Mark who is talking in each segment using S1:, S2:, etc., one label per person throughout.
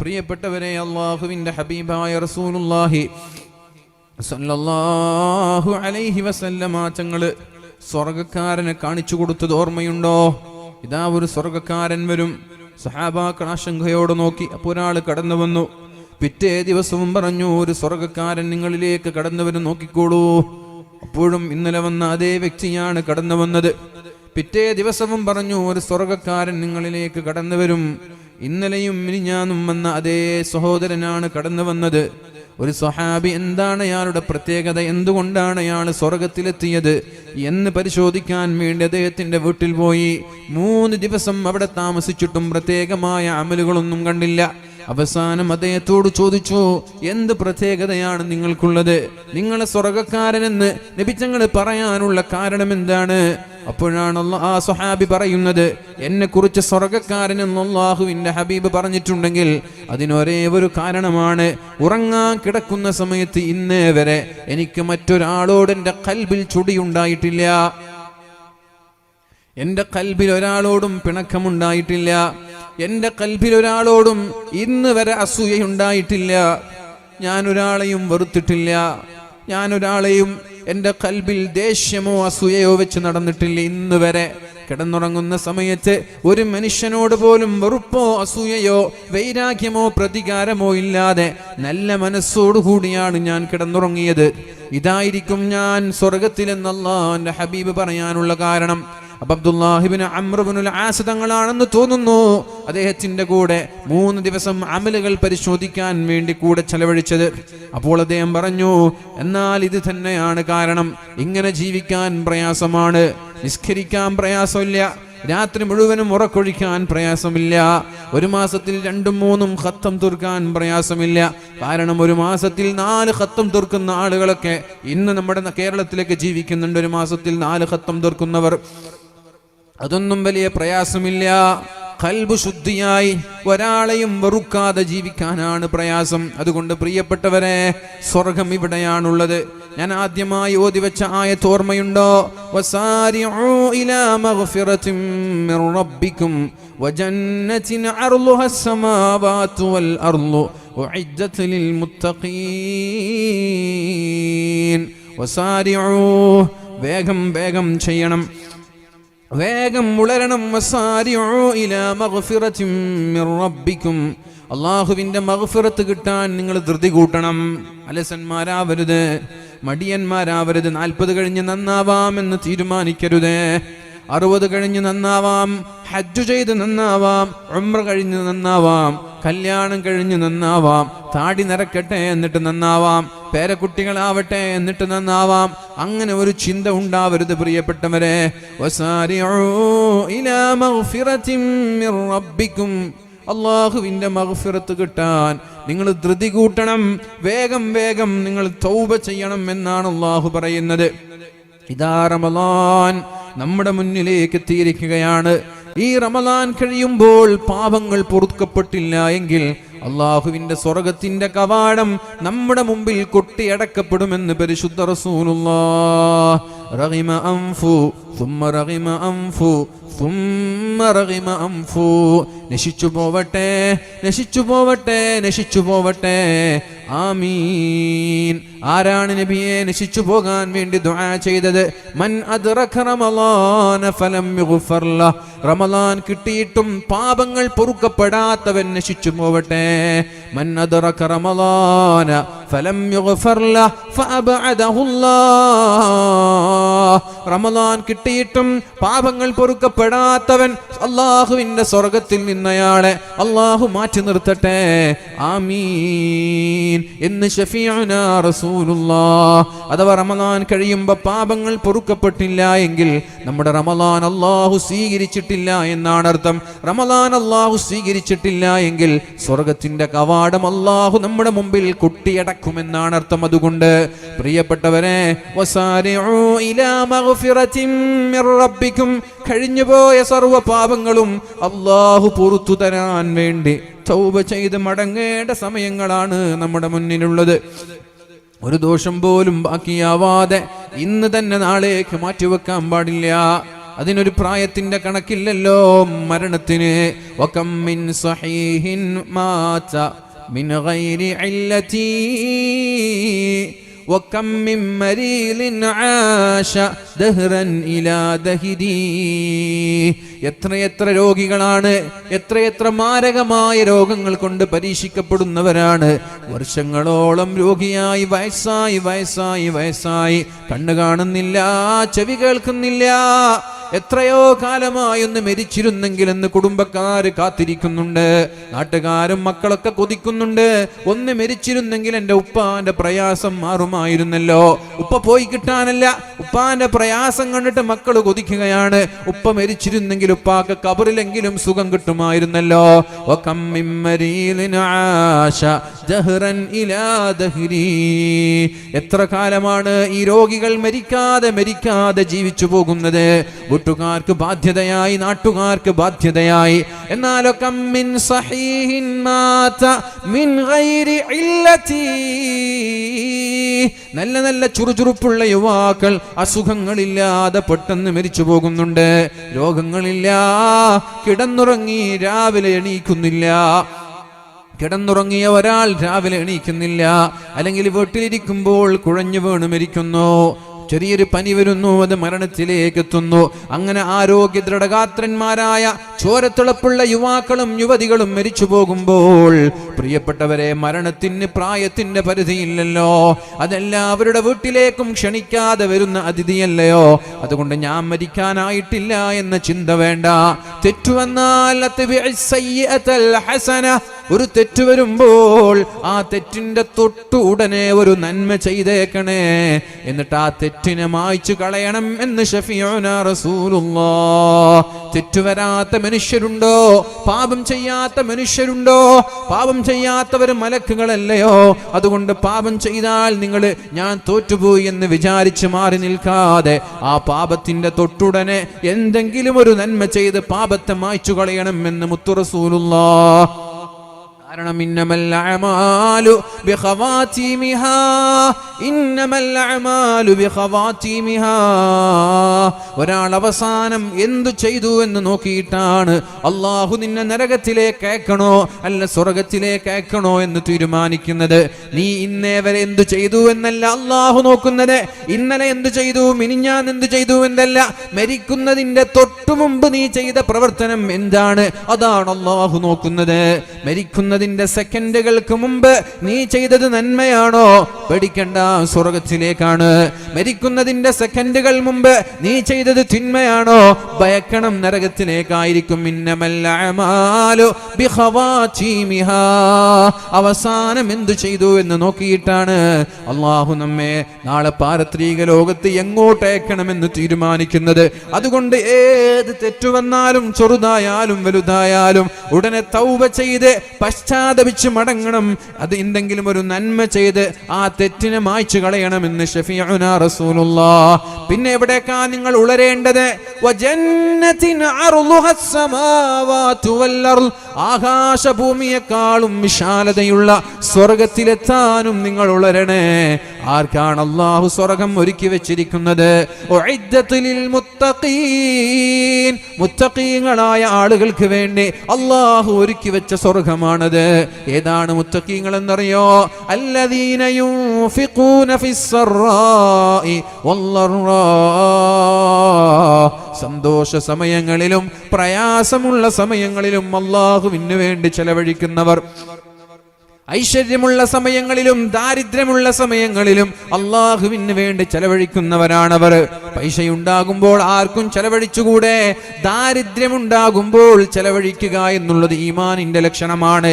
S1: പ്രിയപ്പെട്ടവരെ, അല്ലാഹുവിൻ്റെ ഹബീബായ റസൂലുള്ളാഹി സല്ലല്ലാഹു അലൈഹി വസല്ലമ തങ്ങള് സ്വർഗ്ഗക്കാരനെ കാണിച്ചു കൊടുത്തത് ഓർമ്മയുണ്ടോ? ഇതാ ഒരു സ്വർഗ്ഗക്കാരൻ വരും. സഹാബാക്കൾ ആശങ്കയോടെ നോക്കി. അപ്പോൾ ഒരാൾ കടന്നു വന്നു. പിറ്റേ ദിവസവും പറഞ്ഞു, ഒരു സ്വർഗ്ഗക്കാരൻ നിങ്ങളിലേക്ക് കടന്നു വരും, നോക്കിക്കോളൂ. അപ്പോഴും ഇന്നലെ വന്ന അതേ വ്യക്തിയാണ് കടന്നു വന്നത്. പിറ്റേ ദിവസവും പറഞ്ഞു, ഒരു സ്വർഗ്ഗക്കാരൻ നിങ്ങളിലേക്ക് കടന്നു വരും. ഇന്നലെയും മിനിഞ്ഞാന്നും വന്ന അതേ സഹോദരനാണ് കടന്നു വന്നത്. ഒരു സ്വഹാബി എന്താണ് അയാളുടെ പ്രത്യേകത, എന്തുകൊണ്ടാണ് അയാൾ സ്വർഗത്തിലെത്തിയത് എന്ന് പരിശോധിക്കാൻ വേണ്ടി അദ്ദേഹത്തിന്റെ വീട്ടിൽ പോയി. 3 ദിവസം അവിടെ താമസിച്ചിട്ടും പ്രത്യേകമായ അമലുകളൊന്നും കണ്ടില്ല. അവസാനം അദ്ദേഹത്തോട് ചോദിച്ചു, എന്ത് പ്രത്യേകതയാണ് നിങ്ങൾക്കുള്ളത്? നിങ്ങളെ സ്വർഗക്കാരനെന്ന് നബി തങ്ങൾ പറയാനുള്ള കാരണം എന്താണ്? അപ്പോഴാണ് ആ സ്വഹാബി പറയുന്നത്, എന്നെ കുറിച്ച് സ്വർഗക്കാരൻ എന്ന് അല്ലാഹുവിൻ്റെ ഹബീബ് പറഞ്ഞിട്ടുണ്ടെങ്കിൽ അതിനൊരേ ഒരു കാരണമാണ്. ഉറങ്ങാൻ കിടക്കുന്ന സമയത്ത് ഇന്നേ വരെ എനിക്ക് മറ്റൊരാളോട് എൻ്റെ ഖൽബിൽ ചുടിയുണ്ടായിട്ടില്ല. എൻ്റെ ഖൽബിൽ ഒരാളോടും പിണക്കമുണ്ടായിട്ടില്ല. എൻ്റെ ഖൽബിൽ ഒരാളോടും ഇന്ന് വരെ അസൂയയുണ്ടായിട്ടില്ല. ഞാൻ ഒരാളെയും വെറുത്തിട്ടില്ല. ഞാൻ ഒരാളെയും എൻ്റെ ഖൽബിൽ ദേഷ്യമോ അസൂയയോ വെച്ച് നടന്നിട്ടില്ല. ഇന്ന് വരെ കിടന്നുറങ്ങുന്ന സമയത്ത് ഒരു മനുഷ്യനോട് പോലും വെറുപ്പോ അസൂയയോ വൈരാഗ്യമോ പ്രതികാരമോ ഇല്ലാതെ നല്ല മനസ്സോടുകൂടിയാണ് ഞാൻ കിടന്നുറങ്ങിയത്. ഇതായിരിക്കും ഞാൻ സ്വർഗത്തിലെന്ന് അല്ലാഹുവിൻ്റെ ഹബീബ് പറയാനുള്ള കാരണം. അബ്ദുല്ലാഹിബ്നു അംർ ഇബ്നുൽ ആസ് തങ്ങളാണെന്ന് തോന്നുന്നു അദ്ദേഹത്തിന്റെ കൂടെ 3 ദിവസം അമലുകൾ പരിശോധിക്കാൻ വേണ്ടി കൂടെ ചെലവഴിച്ചത്. അപ്പോൾ അദ്ദേഹം പറഞ്ഞു, എന്നാൽ ഇത് തന്നെയാണ് കാരണം. ഇങ്ങനെ ജീവിക്കാൻ പ്രയാസമാണ്, നിസ്കരിക്കാൻ പ്രയാസമില്ല, രാത്രി മുഴുവനും ഉറക്കൊഴിക്കാൻ പ്രയാസമില്ല, ഒരു മാസത്തിൽ 2-3 ഖത്തം തീർക്കാൻ പ്രയാസമില്ല. കാരണം ഒരു മാസത്തിൽ 4 ഖത്തം തീർക്കുന്ന ആളുകളൊക്കെ ഇന്ന് നമ്മുടെ കേരളത്തിലേക്ക് ജീവിക്കുന്നുണ്ട്. ഒരു മാസത്തിൽ 4 ഖത്തം തീർക്കുന്നവർ, അതൊന്നും വലിയ പ്രയാസമില്ല. ഖൽബ് ശുദ്ധിയായി ഒരാളെയും വെറുക്കാതെ ജീവിക്കാനാണ് പ്രയാസം. അതുകൊണ്ട് പ്രിയപ്പെട്ടവരെ, സ്വർഗം ഇവിടെയാണുള്ളത്. ഞാൻ ആദ്യമായി ഓതി വെച്ച ആയത്ത് ഓർമ്മയുണ്ടോ? വസാരിഉ ഇലാ മഗ്ഫിറത്തിൻ മിർ റബ്ബിക്കും വജന്നത്തിൻ അർളുഹാ അസ്സമാവാതു വൽ അർളു ഉഇദ്ദത് ലിൽ മുത്തഖീൻ. വസാരിഉ, വേഗം വേഗം ചെയ്യണം, വേഗം ഉളരണം. വസാരിഉ ഇലാ മഗ്ഫിറത്തിൻ മിർ റബ്ബിക്കും, അല്ലാഹുവിൻ്റെ മഗ്ഫിറത്ത് കിട്ടാൻ നിങ്ങൾ ധൃതി കൂട്ടണം. അലസന്മാരാവരുത്, മടിയന്മാരാവരുത്. 40 കഴിഞ്ഞ് നന്നാവാം എന്ന് തീരുമാനിക്കരുത്. 60 കഴിഞ്ഞ് നന്നാവാം, ഹജ്ജ് ചെയ്ത് നന്നാവാം, ഉംറ കഴിഞ്ഞ് നന്നാവാം, കല്യാണം കഴിഞ്ഞ് നന്നാവാം, താടി നിറക്കട്ടെ എന്നിട്ട് നന്നാവാം, പേരക്കുട്ടികളാവട്ടെ എന്നിട്ട് നന്നാവാം. അങ്ങനെ ഒരു ചിന്ത ഉണ്ടാവരുത് പ്രിയപ്പെട്ടവരെ. വസാരിഉ ഇലാ മഗ്ഫിറത്തിൻ മിർ റബ്ബിക്കും, അല്ലാഹുവിൻ്റെ മഗ്ഫിറത്ത് കിട്ടാൻ നിങ്ങൾ ധൃതി കൂട്ടണം, വേഗം വേഗം നിങ്ങൾ തൗബ ചെയ്യണം എന്നാണ് അല്ലാഹു പറയുന്നത്. ഇതാ റമളാൻ നമ്മുടെ മുന്നിലേക്ക് എത്തിയിരിക്കുകയാണ്. ഈ റമളാൻ കഴിയുമ്പോൾ പാപങ്ങൾ പൊറുക്കപ്പെട്ടില്ല എങ്കിൽ അല്ലാഹുവിൻ്റെ സ്വർഗത്തിൻ്റെ കവാടം നമ്മുടെ മുമ്പിൽ കൊട്ടിയടക്കപ്പെടുമെന്ന് പരിശുദ്ധ റസൂലുള്ളാഹ്. റഗിമ അൻഫു സുമ്മ റഗിമ അൻഫു സുമ്മ റഗിമ അൻഫു, നശിച്ചു പോവട്ടെ, നശിച്ചു പോവട്ടെ, നശിച്ചു പോവട്ടെ. ആമീൻ. ആരാണ് നബിയെ നശിച്ചു പോകാൻ വേണ്ടി ദുആ ചെയ്തത്? മൻ അദ്റക റമളാന ഫലം യുഗ്ഫർ ലഹ്, റമളാൻ കിട്ടിയിട്ടും പാപങ്ങൾ പൊറുക്കപ്പെടാത്തവൻ നശിച്ചു പോവട്ടെ. മൻ അദ്റക റമളാന ഫലം യുഗ്ഫർ ലഹ് ഫഅബഅദഹുല്ലാഹ്, റമളാൻ കിട്ടിയിട്ടും പാപങ്ങൾ പൊറുക്കപ്പെടാത്തവൻ അല്ലാഹുവിൻ്റെ സ്വർഗത്തിൽ നിന്നയാളെ അല്ലാഹു മാറ്റി നിർത്തട്ടെ. ആമീൻ എന്ന് ശഫീഉനാ റസൂലുള്ളാഹ്. അഥവാ റമളാൻ കഴിയുമ്പോൾ പാപങ്ങൾ പൊറുക്കപ്പെട്ടില്ല എങ്കിൽ നമ്മുടെ റമളാൻ അല്ലാഹു സ്വീകരിച്ചിട്ടില്ല എന്നാണ് അർത്ഥം. റമളാൻ അല്ലാഹു സ്വീകരിച്ചിട്ടില്ല എങ്കിൽ സ്വർഗത്തിന്റെ കവാടം അല്ലാഹു നമ്മുടെ മുമ്പിൽ കൊട്ടിയടക്കുമെന്നാണ് അർത്ഥം. അതുകൊണ്ട് പ്രിയപ്പെട്ടവരെ, വസാരിഉ ഇലാ മഗ്ഫിറത്തിൻ മിർ റബ്ബിക്കും, കഴിഞ്ഞുപോയ സർവ്വ പാപങ്ങളും അല്ലാഹു പുറത്തു തരാൻ വേണ്ടി തൗബ ചെയ്ത് മടങ്ങേണ്ട സമയങ്ങളാണ് നമ്മുടെ മുന്നിലുള്ളത്. ഒരു ദോഷം പോലും ബാക്കിയാവാതെ ഇന്ന് തന്നെ നാളേക്ക് മാറ്റിവെക്കാൻ പാടില്ല. അതിനൊരു പ്രായത്തിന്റെ കണക്കില്ലല്ലോ മരണത്തിന്. വകം മിൻ സഹീഹിൻ മാത മിൻ ഗൈരി ഇല്ലതി വകം മിൻ മരീലിൻ ആശ ദഹ്റൻ ഇലാ ദഹ്രി. എത്രയെത്ര രോഗികളാണ്, എത്രയെത്ര മാരകമായ രോഗങ്ങൾ കൊണ്ട് പരീക്ഷിക്കപ്പെടുന്നവരാണ്. വർഷങ്ങളോളം രോഗിയായി വയസ്സായി വയസ്സായി വയസ്സായി കണ്ണു കാണുന്നില്ല, ചെവി കേൾക്കുന്നില്ല, എത്രയോ കാലമായി ഒന്ന് മരിച്ചിരുന്നെങ്കിലെന്ന് കുടുംബക്കാര് കാത്തിരിക്കുന്നുണ്ട്, നാട്ടുകാരും മക്കളൊക്കെ കൊതിക്കുന്നുണ്ട്. ഒന്ന് മരിച്ചിരുന്നെങ്കിൽ എൻ്റെ ഉപ്പാന്റെ പ്രയാസം മാറുമായിരുന്നല്ലോ. ഉപ്പ പോയി കിട്ടാനല്ല, ഉപ്പാന്റെ പ്രയാസം കണ്ടിട്ട് മക്കൾ കൊതിക്കുകയാണ്. ഉപ്പ മരിച്ചിരുന്നെങ്കിൽ ഉപ്പാക്ക് കബറിലെങ്കിലും സുഖം കിട്ടുമായിരുന്നല്ലോ. എത്ര കാലമാണ് ഈ രോഗികൾ മരിക്കാതെ ജീവിച്ചു പോകുന്നത്? വീട്ടുകാർക്ക് ബാധ്യതയായി, നാട്ടുകാർക്ക് ബാധ്യതയായി. എന്നാലൊക്കെ മിൻ സഹീഹിൻ മാത മിൻ ഗൈരി ഇല്ലതി. നല്ല നല്ല ചുറുചുറുപ്പുള്ള യുവാക്കൾ അസുഖങ്ങളില്ലാതെ പെട്ടെന്ന് മരിച്ചു പോകുന്നുണ്ട്. രോഗങ്ങളില്ല, കിടന്നുറങ്ങി രാവിലെ എണീക്കുന്നില്ല. കിടന്നുറങ്ങിയ ഒരാൾ രാവിലെ എണീക്കുന്നില്ല, അല്ലെങ്കിൽ വീട്ടിലിരിക്കുമ്പോൾ കുഴഞ്ഞു വീണ് മരിക്കുന്നു. ചെറിയൊരു പനി വരുന്നു, അത് മരണത്തിലേക്ക് എത്തുന്നു. അങ്ങനെ ആരോഗ്യ ദൃഢഗാത്രന്മാരായ ചോരത്തിളപ്പുള്ള യുവാക്കളും യുവതികളും മരിച്ചു പോകുമ്പോൾ, പ്രിയപ്പെട്ടവരെ, മരണത്തിന് പ്രായത്തിന്റെ പരിധിയില്ലല്ലോ. അതെല്ലാവരുടെ വീട്ടിലേക്കും ക്ഷണിക്കാതെ വരുന്ന അതിഥിയല്ലയോ. അതുകൊണ്ട് ഞാൻ മരിക്കാനായിട്ടില്ല എന്ന ചിന്ത വേണ്ട. തെറ്റുവന്നാൽ ഒരു തെറ്റ് വരുമ്പോൾ ആ തെറ്റിന്റെ തൊട്ടു ഉടനെ ഒരു നന്മ ചെയ്തേക്കണേ, എന്നിട്ട് ആ തെറ്റിനെ മായ്ച്ചു കളയണം എന്ന് ശഫീഉനാ റസൂലുള്ളാഹ്. തെറ്റുവരാത്ത മനുഷ്യരുണ്ടോ? പാപം ചെയ്യാത്ത മനുഷ്യരുണ്ടോ? പാപം ചെയ്യാത്തവർ മലക്കുകളല്ലയോ? അതുകൊണ്ട് പാപം ചെയ്താൽ നിങ്ങൾ ഞാൻ തോറ്റുപോയി എന്ന് വിചാരിച്ച് മാറി നിൽക്കാതെ ആ പാപത്തിന്റെ തൊട്ടുടനെ എന്തെങ്കിലും ഒരു നന്മ ചെയ്ത് പാപത്തെ മായ്ച്ചു കളയണം എന്ന് മുത്തു റസൂലുള്ളാഹ്. കാരണം ഇന്നമൽ അഅമാലു ബിഖവാതിമിഹാ, ഇന്നമൽ അഅമാലു ബിഖവാതിമിഹാ. ഒരാൾ അവസാനം എന്തു ചെയ്തു എന്ന് നോക്കിയിട്ടാണ് അല്ലാഹു നിന്നെ നരകത്തിലേക്ക് അയക്കണോ അല്ല സ്വർഗത്തിലേക്ക് അയക്കണോ എന്ന് തീരുമാനിക്കുന്നത്. നീ ഇന്നേ വരെ എന്തു ചെയ്തു എന്നല്ല അല്ലാഹു നോക്കുന്നത്. ഇന്നലെ എന്തു ചെയ്തു, മിനിഞ്ഞാൻ എന്തു ചെയ്തു എന്നല്ല. മരിക്കുന്നതിന്റെ തൊട്ടു മുമ്പ് നീ ചെയ്ത പ്രവർത്തനം എന്താണ്, അതാണ് അല്ലാഹു നോക്കുന്നത്. മരിക്കുന്നതിന്റെ സെക്കൻഡുകൾക്ക് മുമ്പ് നീ ചെയ്തത് നന്മയാണോ? പേടിക്കണ്ട, സ്വർഗത്തിലേക്കാണ്. മരിക്കുന്നതിന്റെ സെക്കൻഡുകൾ മുമ്പ് നീ ചെയ്തത് തിന്മയാണോ? ഭയക്കണം, നരകത്തിലേക്കായിരിക്കും. ഇന്നമൽ അഅമാലു ബിഖവാതിമിഹാ. അവസാനം എന്തു ചെയ്തു എന്ന് നോക്കിയിട്ടാണ് അല്ലാഹു നമ്മെ നാളെ പാരത്രിക ലോകത്ത് എങ്ങോട്ട് അയക്കണമെന്ന് തീരുമാനിക്കുന്നത്. അതുകൊണ്ട് ഏത് തെറ്റു വന്നാലും, ചെറുതായാലും വലുതായാലും, ഉടനെ തൗബ ചെയ്ത് പശ്ചാത്തപിച്ച് മടങ്ങണം. അത് എന്തെങ്കിലും ഒരു നന്മ ചെയ്ത് ആ തെറ്റിനെ മായ്ച്ചു കളയണമെന്ന് ശഫീഉനാ റസൂലുള്ളാഹ്. പിന്നെ എവിടേക്കാ നിങ്ങൾ ഉളരേണ്ടത്? വജന്നത്തിൻ അർളുഹസ് സമാവാതു വൽ അർള്. ആകാശഭൂമിയെക്കാളും വിശാലതയുള്ള സ്വർഗത്തിലെത്താനും നിങ്ങൾ ഉളരണേ. ആർക്കാണ് അല്ലാഹു സ്വർഗം ഒരുക്കി വെച്ചിരിക്കുന്നത്? ഉഇദ്ദത്ത് ലിൽ മുത്തഖീൻ. മുത്തഖീങ്ങളായ ആളുകൾക്ക് വേണ്ടി അല്ലാഹു ഒരുക്കി വെച്ച സ്വർഗമാണത്. ഏതാണ് മുത്തഖീങ്ങൾ എന്നറിയോ? അല്ലദീന യുൻഫിഖൂന ഫിസ്സറാഇ വല്ലറാ. സന്തോഷ സമയങ്ങളിലും പ്രയാസമുള്ള സമയങ്ങളിലും അല്ലാഹുവിന് വേണ്ടി ചെലവഴിക്കുന്നവർ. ഐശ്വര്യമുള്ള സമയങ്ങളിലും ദാരിദ്ര്യമുള്ള സമയങ്ങളിലും അല്ലാഹുവിന് വേണ്ടി ചെലവഴിക്കുന്നവരാണവർ. പൈസയുണ്ടാകുമ്പോൾ ആർക്കും ചെലവഴിച്ചുകൂടെ? ദാരിദ്ര്യമുണ്ടാകുമ്പോൾ ചെലവഴിക്കുക എന്നുള്ളത് ഈമാനിന്റെ ലക്ഷണമാണ്.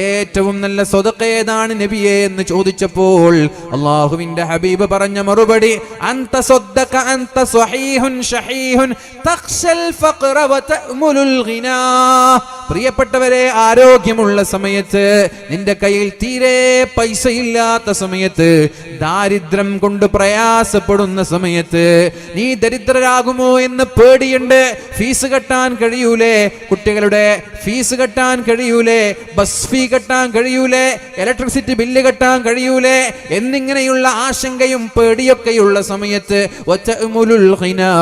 S1: ഏറ്റവും നല്ല സ്വതഖ ഏതാണ് നബിയേ എന്ന് ചോദിച്ചപ്പോൾ അല്ലാഹുവിന്റെ ഹബീബ് പറഞ്ഞ മറുപടി, അൻത സ്വദ്ദഖ അൻത സ്വഹീഹുൻ ഷഹീഹുൻ തഖ്ശൽ ഫഖറ വതഅമുലുൽ ഗിനാ. പ്രിയപ്പെട്ടവരെ, ആരോഗ്യമുള്ള സമയത്ത്, നിന്റെ കയ്യിൽ തീരെ പൈസയില്ലാത്ത സമയത്ത്, ദാരിദ്ര്യം കൊണ്ട് പ്രയാസപ്പെടുന്ന സമയത്ത്, നീ ദരിദ്രരാകുമോ എന്ന് പേടിയുണ്ട്. ഫീസ് കെട്ടാൻ കഴിയൂലേ? കുട്ടികളുടെ ഫീസ് കെട്ടാൻ കഴിയൂലേ? ബസ് ഫീ കെട്ടാൻ കഴിയൂലേ? ഇലക്ട്രിസിറ്റി ബില്ല് കെട്ടാൻ കഴിയൂലേ? എന്നിങ്ങനെയുള്ള ആശങ്കയും പേടിയൊക്കെയുള്ള സമയത്ത് വതഅമുലുൽ ഗിനാ,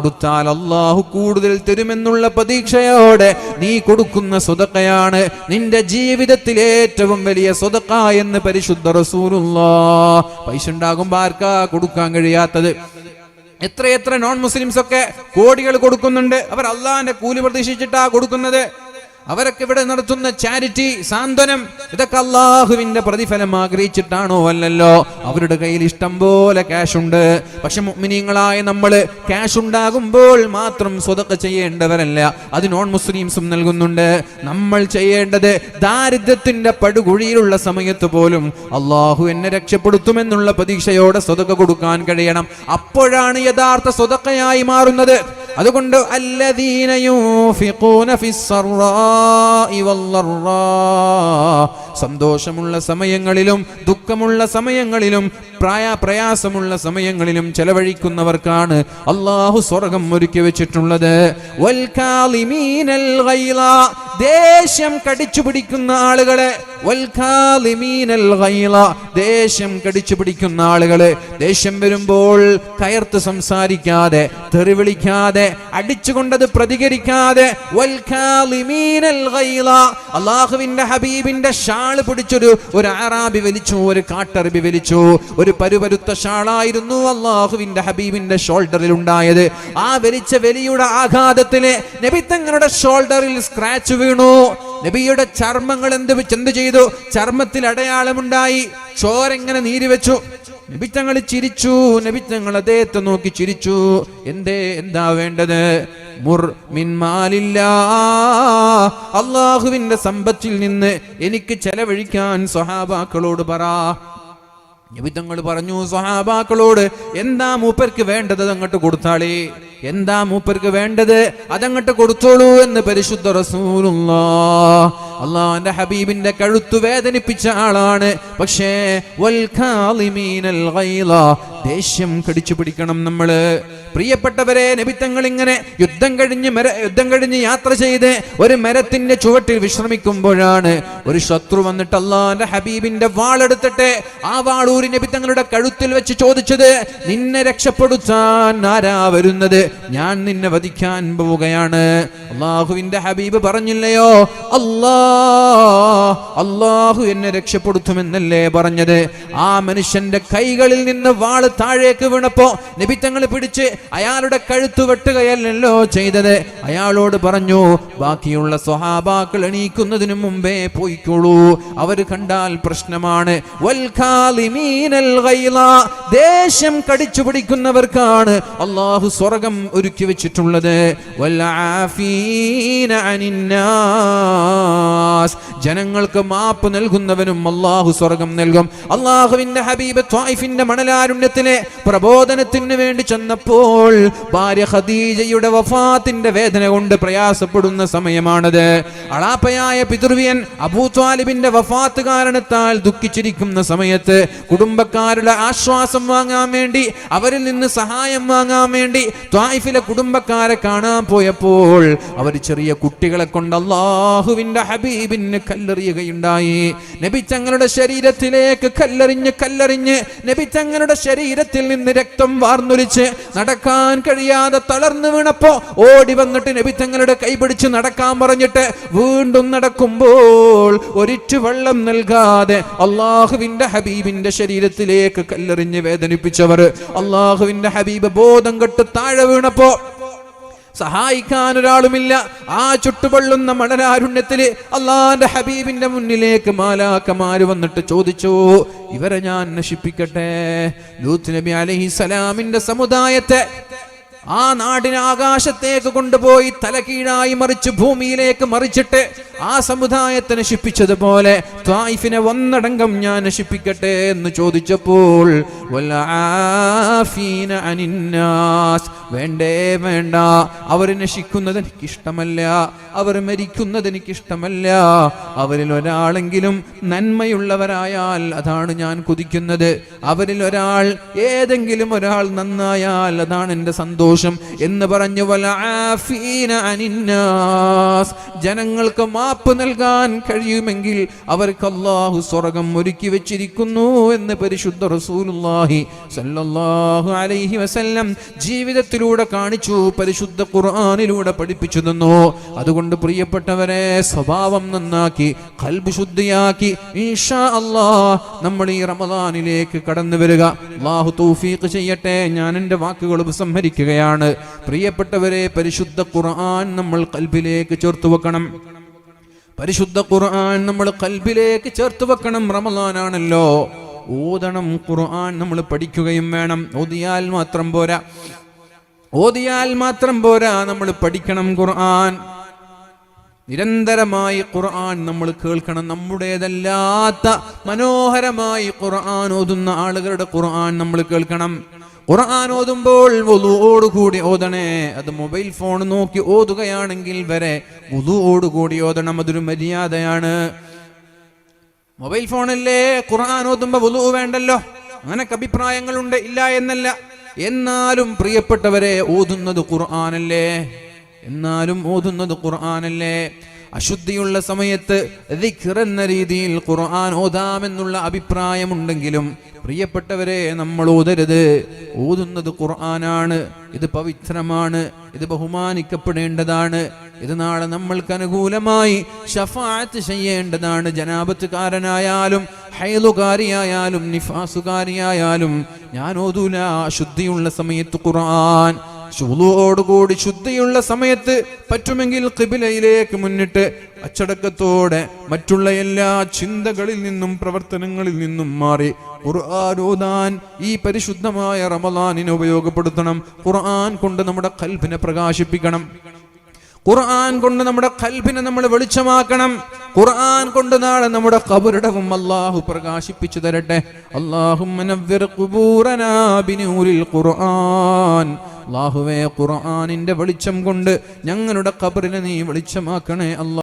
S1: കൊടുത്താൽ അല്ലാഹു കൂടുതൽ തരുമെന്നുള്ള പ്രതീക്ഷയോടെ നീ കൊടുക്കുന്ന സ്വതക്കയാണ് നിന്റെ ജീവിതത്തിലെ ഏറ്റവും വലിയ സ്വതക്ക എന്ന് പരിശുദ്ധ റസൂലുള്ളാഹ്. പൈസ ഉണ്ടാകുമ്പോൾ ആർക്കാ കൊടുക്കാൻ കഴിയാത്തത്? എത്രയെത്ര നോൺ മുസ്ലിംസ് ഒക്കെ കോടികൾ കൊടുക്കുന്നുണ്ട്. അവർ അള്ളാഹിന്റെ കൂലി പ്രതീക്ഷിച്ചിട്ടാ കൊടുക്കുന്നത്. അവരൊക്കെ ഇവിടെ നടത്തുന്ന ചാരിറ്റി, സാന്ത്വനം, ഇതൊക്കെ അള്ളാഹുവിന്റെ പ്രതിഫലം ആഗ്രഹിച്ചിട്ടാണോ? അല്ലല്ലോ. അവരുടെ കയ്യിൽ ഇഷ്ടം പോലെ ക്യാഷ് ഉണ്ട്. പക്ഷെ മുഅ്മിനീങ്ങളായ നമ്മൾ ക്യാഷ് ഉണ്ടാകുമ്പോൾ മാത്രം സ്വതക്ക ചെയ്യേണ്ടവരല്ല. അത് നോൺ മുസ്ലിംസും നൽകുന്നുണ്ട്. നമ്മൾ ചെയ്യേണ്ടത് ദാരിദ്ര്യത്തിന്റെ പടുകുഴിയിലുള്ള സമയത്ത് പോലും അള്ളാഹു എന്നെ രക്ഷപ്പെടുത്തുമെന്നുള്ള പ്രതീക്ഷയോടെ സ്വതക്ക കൊടുക്കാൻ കഴിയണം. അപ്പോഴാണ് യഥാർത്ഥ സ്വതക്കയായി മാറുന്നത്. അതുകൊണ്ട് അല്ലദീന യൂഫിഖൂന ഫിസ്സറാഇ വല്ലറാ, സന്തോഷമുള്ള സമയങ്ങളിലും ദുഃഖമുള്ള സമയങ്ങളിലും പ്രയാസമുള്ള സമയങ്ങളിലും ചെലവഴിക്കുന്നവർക്കാണ് അല്ലാഹു സ്വർഗ്ഗം ഒരുക്കി വെച്ചിട്ടുള്ളത്. വൽ കാളിമീനൽ ഗൈള, ദേഷ്യം കടിച്ചു പിടിക്കുന്ന ആളുകളെ, വൽ കാളിമീനൽ ഗൈള, ദേഷ്യം കടിച്ചു പിടിക്കുന്ന ആളുകളെ, ദേഷ്യം വരുമ്പോൾ കയർത്ത് സംസാരിക്കാതെ, തെറി വിളിക്കാതെ, അടിച്ചുകൊണ്ടത് പ്രതികരിക്കാതെ, വൽ കാളിമീനൽ ഗൈള, അല്ലാഹുവിന്റെ ഹബീബിന്റെ ഷാള് പിടിച്ചൊരു അറാബി വലിച്ചു, ഒരു കാട്ടറബി വലിച്ചു. ഒരു പരുപരുത്ത ഷാളായിരുന്നു അല്ലാഹുവിന്റെ ഹബീബിന്റെ ഷോൾഡറിൽ ഉണ്ടായത്. ആ വലിച്ച വലിയുടെ ആഘാതത്തില് നബി തങ്ങളുടെ ഷോൾഡറിൽ സ്ക്രാച്ച് വീണു. നബിയുടെ ചർമ്മങ്ങൾ എന്ത് ചെയ്തു? ചർമ്മത്തിൽ അടയാളമുണ്ടായി. ചോരെങ്ങനെ നീര് വെച്ചു. നബി തങ്ങൾ ചിരിച്ചു. നബി തങ്ങൾ അദ്ദേഹത്തെ നോക്കി ചിരിച്ചു. എന്താ വേണ്ടത്? മുർ മിൻ മാലില്ലാ, അല്ലാഹുവിന്റെ സമ്പത്തിൽ നിന്ന് എനിക്ക് ചെലവഴിക്കാൻ സ്വഹാബാക്കളോട് പറ. നബി തങ്ങൾ പറഞ്ഞു സ്വഹാബാക്കളോട്, എന്താ മൂപ്പർക്ക് വേണ്ടത് അതങ്ങോട്ട് കൊടുത്താളേ, എന്താ മൂപ്പർക്ക് വേണ്ടത് അതങ്ങോട്ട് കൊടുത്തോളൂ എന്ന് പരിശുദ്ധ റസൂലുള്ളാഹ്. അള്ളാഹുവിന്റെ ഹബീബിന്റെ കഴുത്തു വേദനിപ്പിച്ച ആളാണ്. പക്ഷേ വൽ കാളിമീനൽ ഗൈള, ദേഷ്യം കടിച്ചു പിടിക്കണം നമ്മള്. പ്രിയപ്പെട്ടവരെ, നബി തങ്ങൾ ഇങ്ങനെ യുദ്ധം കഴിഞ്ഞ് യാത്ര ചെയ്ത് ഒരു മരത്തിന്റെ ചുവട്ടിൽ വിശ്രമിക്കുമ്പോഴാണ് ഒരു ശത്രു വന്നിട്ട് അള്ളാഹുവിന്റെ ഹബീബിന്റെ വാളെടുത്തിട്ട് ആ വാളൂരി നബി തങ്ങളുടെ കഴുത്തിൽ വെച്ച് ചോദിച്ചത്, നിന്നെ രക്ഷപ്പെടുത്താൻ ആരാ വരുന്നത്? ഞാൻ നിന്നെ വധിക്കാൻ പോവുകയാണ്. അള്ളാഹുവിന്റെ ഹബീബ് പറഞ്ഞില്ലയോ, അള്ളാഹു എന്നെ രക്ഷപ്പെടുത്തുമെന്നല്ലേ പറഞ്ഞത്? ആ മനുഷ്യന്റെ കൈകളിൽ നിന്ന് വാള് താഴേക്ക് വീണപ്പോ നബി തങ്ങൾ പിടിച്ച് അയാളുടെ കഴുത്തു വെട്ടുകയല്ലോ ചെയ്തത്. അയാളോട് പറഞ്ഞു, ബാക്കിയുള്ള സ്വഹാബാക്കൾ എണീക്കുന്നതിന് മുമ്പേ പോയിക്കോളൂ, അവർ കണ്ടാൽ പ്രശ്നമാണ്. വൽ കാളിമീനൽ ഗൈള, ദേഷ്യം കടിച്ചു പിടിക്കുന്നവർക്കാണ് അല്ലാഹു സ്വർഗ്ഗം ഒരുക്കി വെച്ചിട്ടുള്ളത്. വൽ ആഫീന അനിന്നാസ്, ജനങ്ങൾക്ക് മാപ്പ് നൽകുന്നവനും അല്ലാഹു സ്വർഗ്ഗം നൽകും. അല്ലാഹുവിന്റെ ഹബീബ് ത്വായിഫിന്റെ മണലാരുണ്യത്തിലെ പ്രബോധനത്തിന് വേണ്ടി ചെന്നപ്പോൾ ഭാര്യ ഖദീജയുടെ വഫാത്തിന്റെ വേദന കൊണ്ട് പ്രയാസപ്പെടുന്ന സമയമാണത്. അളാപ്പയായ പിതൃവ്യൻ അബൂ ത്വാലിബിന്റെ വഫാത്ത് കാരണത്താൽ ദുഃഖിച്ചിരിക്കുന്ന സമയത്ത് കുടുംബക്കാരുടെ ആശ്വാസം വാങ്ങാൻ വേണ്ടി, അവരിൽ നിന്ന് സഹായം വാങ്ങാൻ വേണ്ടി ത്വായിഫിലെ കുടുംബക്കാരെ കാണാൻ പോയപ്പോൾ അവർ ചെറിയ കുട്ടികളെ കൊണ്ട് അല്ലാഹുവിന്റെ ഹബീബിന് കല്ലെറിയുകയുണ്ടായി. നബി തങ്ങളുടെ ശരീരത്തിലേക്ക് കല്ലെറിഞ്ഞ് നബി തങ്ങളുടെ ശരീരത്തിൽ നിന്ന് രക്തം വാർന്നൊലിച്ച് നടക്കാൻ കഴിയാതെ തളർന്നു വീണപ്പോ ഓടി വന്നിട്ട് നബി തങ്ങളുടെ കൈപിടിച്ച് നടക്കാൻ പറഞ്ഞിട്ട് വീണ്ടും നടക്കുമ്പോൾ ഒരിറ്റു വെള്ളം നൽകാതെ അല്ലാഹുവിന്റെ ഹബീബിന്റെ ശരീരത്തിലേക്ക് കല്ലെറിഞ്ഞ് വേദനിപ്പിച്ചവർ. അല്ലാഹുവിന്റെ ഹബീബ് ബോധം കെട്ട് താഴെ വീണപ്പോ സഹായിക്കാൻ ഒരാളുമില്ല. ആ ചുട്ടുപൊള്ളുന്ന മണലാരുണ്യത്തില് അള്ളാന്റെ ഹബീബിന്റെ മുന്നിലേക്ക് മാലാക്കമാര് വന്നിട്ട് ചോദിച്ചു, ഇവരെ ഞാൻ നശിപ്പിക്കട്ടെ? ലൂത്ത് നബി അലൈഹിസ്സലാമിന്റെ സമുദായത്തെ ആ നാടിനെ ആകാശത്തേക്ക് കൊണ്ടുപോയി തലകീഴായി മറിച്ച് ഭൂമിയിലേക്ക് മറിച്ചിട്ട് ആ സമുദായത്തെ നശിപ്പിച്ചതുപോലെ ത്വായിഫിനെ ഒന്നടങ്കം ഞാൻ നശിപ്പിക്കട്ടെ എന്ന് ചോദിച്ചപ്പോൾ വേണ്ടേ വേണ്ട, അവർ നശിക്കുന്നത് എനിക്കിഷ്ടമല്ല, അവർ മരിക്കുന്നത് എനിക്കിഷ്ടമല്ല. അവരിൽ ഒരാളെങ്കിലും നന്മയുള്ളവരായാൽ അതാണ് ഞാൻ കൊതിക്കുന്നത്. അവരിൽ ഒരാൾ, ഏതെങ്കിലും ഒരാൾ നന്നായാൽ അതാണ് എൻ്റെ സന്തോഷം എന്ന് പറഞ്ഞു. ജനങ്ങൾക്ക് മാപ്പ് നൽകാൻ കഴിയുമെങ്കിൽ അവർക്ക് അല്ലാഹു സ്വർഗ്ഗം ഒരുക്കി വെച്ചിരിക്കുന്നു എന്ന് പരിശുദ്ധ റസൂലുള്ളാഹി സ്വല്ലല്ലാഹു അലൈഹി വസല്ലം ജീവിതത്തിൽ ജീവിതത്തിലൂടെ കാണിച്ചു, പരിശുദ്ധ ഖുർആനിലൂടെ പഠിപ്പിച്ചു തന്നു. അതുകൊണ്ട് പ്രിയപ്പെട്ടവരെ, സ്വഭാവം നന്നാക്കി ഖൽബ് ശുദ്ധിയാക്കി ഇൻഷാ അല്ലാഹ് നമ്മൾ ഈ റമദാനിലേക്ക് കടന്നു വരിക. അല്ലാഹു തൗഫീഖ് ചെയ്യട്ടെ. ഞാൻ എൻ്റെ വാക്കുകൾ ഉപസംഹരിക്കുകയാണ്. പ്രിയപ്പെട്ടവരെ, പരിശുദ്ധ ഖുർആൻ നമ്മൾ ഖൽബിലേക്ക് ചേർത്ത് വെക്കണം. പരിശുദ്ധ ഖുർആൻ നമ്മൾ ഖൽബിലേക്ക് ചേർത്ത് വെക്കണം. റമദാനാണല്ലോ, ഓതണം ഖുർആൻ. നമ്മൾ പഠിക്കുകയും വേണം. ഓതിയാൽ മാത്രം പോരാ, നമ്മൾ പഠിക്കണം ഖുർആൻ. നിരന്തരമായി ഖുർആൻ നമ്മൾ കേൾക്കണം. നമ്മുടേതല്ലാത്ത മനോഹരമായി ഖുർആൻ ഓതുന്ന ആളുകളുടെ ഖുർആൻ നമ്മൾ കേൾക്കണം. ഖുർആൻ ഓതുമ്പോൾ വുളൂഓടുകൂടി ഓതണേ. അത് മൊബൈൽ ഫോൺ നോക്കി ഓതുകയാണെങ്കിൽ വരെ വുളൂഓടുകൂടി ഓതണം. അതൊരു മര്യാദയാണ്. മൊബൈൽ ഫോണല്ലേ ഖുർആൻ ഓതുമ്പോൾ വുളൂ വേണ്ടല്ലോ. അങ്ങനൊക്കെ അഭിപ്രായങ്ങളുണ്ട്, ഇല്ല എന്നല്ല. എന്നാലും പ്രിയപ്പെട്ടവരെ, ഓതുന്നത് ഖുർആനല്ലേ. അശുദ്ധിയുള്ള സമയത്ത് ദിക്ർ എന്ന രീതിയിൽ ഖുർആൻ ഓതാമെന്നുള്ള അഭിപ്രായമുണ്ടെങ്കിലും പ്രിയപ്പെട്ടവരെ, നമ്മൾ ഓതരുത്. ഓതുന്നത് ഖുർആനാണ്. ഇത് പവിത്രമാണ്. ഇത് ബഹുമാനിക്കപ്പെടേണ്ടതാണ്. ഇത് നാളെ നമ്മൾക്ക് അനുകൂലമായി ശഫാഅത്ത് ചെയ്യേണ്ടതാണ്. ജനാബത്തുകാരനായാലും ഹൈലുകാരിയായാലും നിഫാസുകാരിയായാലും ഞാൻ ഓതൂല അശുദ്ധിയുള്ള സമയത്ത് ഖുർആൻ. ശുദ്ധിയോടുകൂടി ശുദ്ധിയുള്ള സമയത്ത് പറ്റുമെങ്കിൽ ഖിബിലയിലേക്ക് മുന്നിട്ട് അച്ചടക്കത്തോടെ മറ്റുള്ള എല്ലാ ചിന്തകളിൽ നിന്നും പ്രവർത്തനങ്ങളിൽ നിന്നും മാറി ഖുർആൻ ഓതാൻ ഈ പരിശുദ്ധമായ റമളാനിനെ ഉപയോഗപ്പെടുത്തണം. ഖുർആൻ കൊണ്ട് നമ്മുടെ ഖൽബിനെ പ്രകാശിപ്പിക്കണം. ഖുർആൻ കൊണ്ട് നമ്മുടെ ഖൽബിനെ നമ്മൾ വെളിച്ചമാക്കണം. ഖുർആൻ കൊണ്ട് നാളെ നമ്മുടെ ഖബറിടവും അല്ലാഹു പ്രകാശിപ്പിച്ചു തരട്ടെ. അല്ലാഹുമ്മ നവ്വിർ ഖുബൂറനാ ബിനൂരിൽ ഖുർആൻ. അല്ലാഹുവേ, ഖുർആനിന്റെ വെളിച്ചം കൊണ്ട് ഞങ്ങളുടെ ഖബറിനെ നീ വെളിച്ചമാക്കണേ അല്ലാഹ്.